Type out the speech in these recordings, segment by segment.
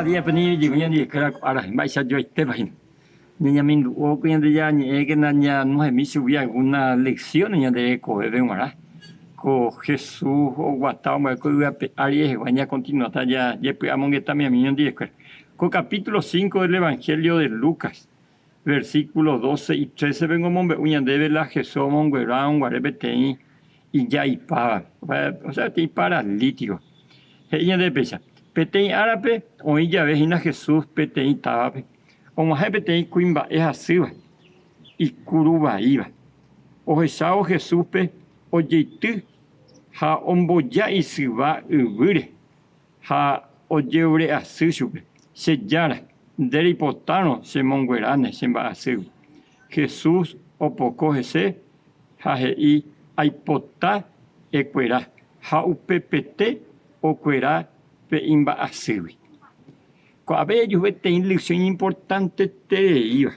día peni llegó ni que ahora vais a yo este vaina. Niña min o que ande ya ni que naña no es mi subía alguna lección ni de coger de mara. Co Jesús o guatao me co iba a aries guaña continua ya ya amo que también mi en día. Co capítulo 5 del Evangelio de Lucas. Versículos 12 y 13 vengo mombe uñan debe la Jesús monguerán guarebetei y ya y paga. O sea, te paralítico. Ella de pesa. Petei árabe, o ella vejina Jesús, petei tabape. O más petei cuimba es así, y curuba iba. O jesao Jesús pe, o yeitu, ha omboya y siba ubure, ha o yeure así supe. Se yara, deripotano se monguerane, se va así. Jesús o poco jese, ha hei aipota equera, ha upepete o cuera pe imba asiwi. Cuabe yo tengo lección importante te iba.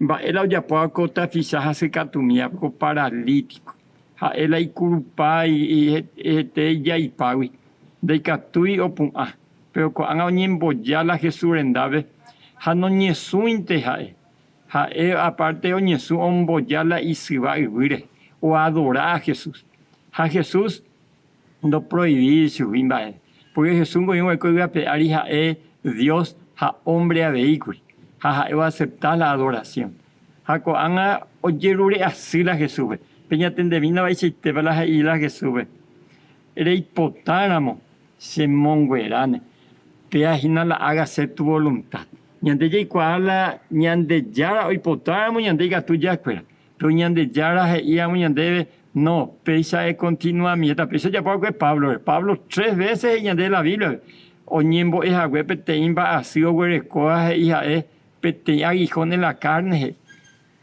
Va el ya puedo cota fisaja se catumia co paralítico. Ha el ay culpa y te ya y pawi. De catui o pun a. Pero co anga nyembo ya la Jesús rendave. Ha no nyesu inte ha. Ha aparte o nyesu ombo ya la y se va a o adorar a Jesús. Ha Jesús no prohibir su bimba. Porque Jesús no iba a pedir Dios a hombre a vehículo. Va a aceptar la adoración. Jaco anga oyerure así la Jesús. Peña tendevina va a decir te va a ir la Jesús. Era hipotálamo se monguerane. Peajina la haga ser tu voluntad. Ñande ya iguala ñande yara o hipotálamo ñande ya tu ya cuera. Pero ñande yara ya ñande no, pesa es continuamiento. Pesa ya porque Pablo. Pablo 3 veces ya de la Biblia. O ñembo es agüe peteín va así o huerecoa hija es peteín aguijón en la carne.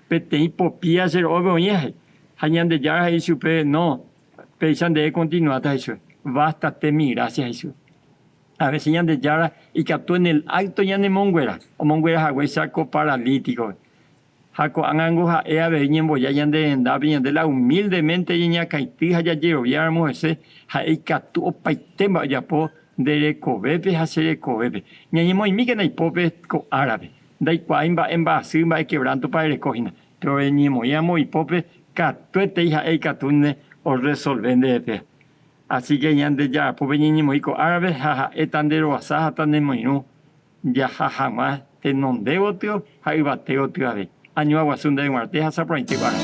Peteín popía ser obvio hija. Hayan de ya ahí supe no. Pesa de continuar eso. Basta te mi gracias Jesús. A veces ya de ya y que actúa en el acto ya de monguera. O monguera agüe saco paralítico. Jaco angango ja ea veñembo ya yande endabi de la humildemente ya caitija ya lleviáramos ese ja e catu opaitemba ya po de cobepe ja se cobepe ñañemo imi que na ipope co árabe dai cuaimba emba simba e quebranto para recogina pero ñemo llamo ipope catuete ja e catune o resolvende pe así que yande ya po ñemo ico árabe ja etandero asaja tanemo no ya jamás te non debo tio ja ibateo tio ave año aguasunda de Marteja Zapraintibara.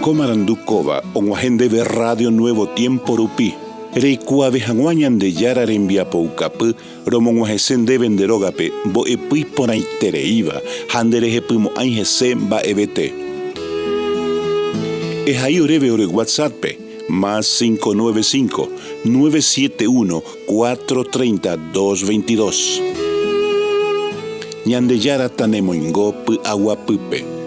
Comarandukova, onguajende de Radio Nuevo Tiempo Rupi. Reikua de Janguañan de Yara envia Poucapu, Romonguajesen de Venderogape, Bo Epui Ponaitere Handereje Pumo Ángese Ba EBT. Es ahí oreve ore WhatsApp, más 595-971-430-222. Ñande Yara Tanemo Ingo Pu Agua Pupe.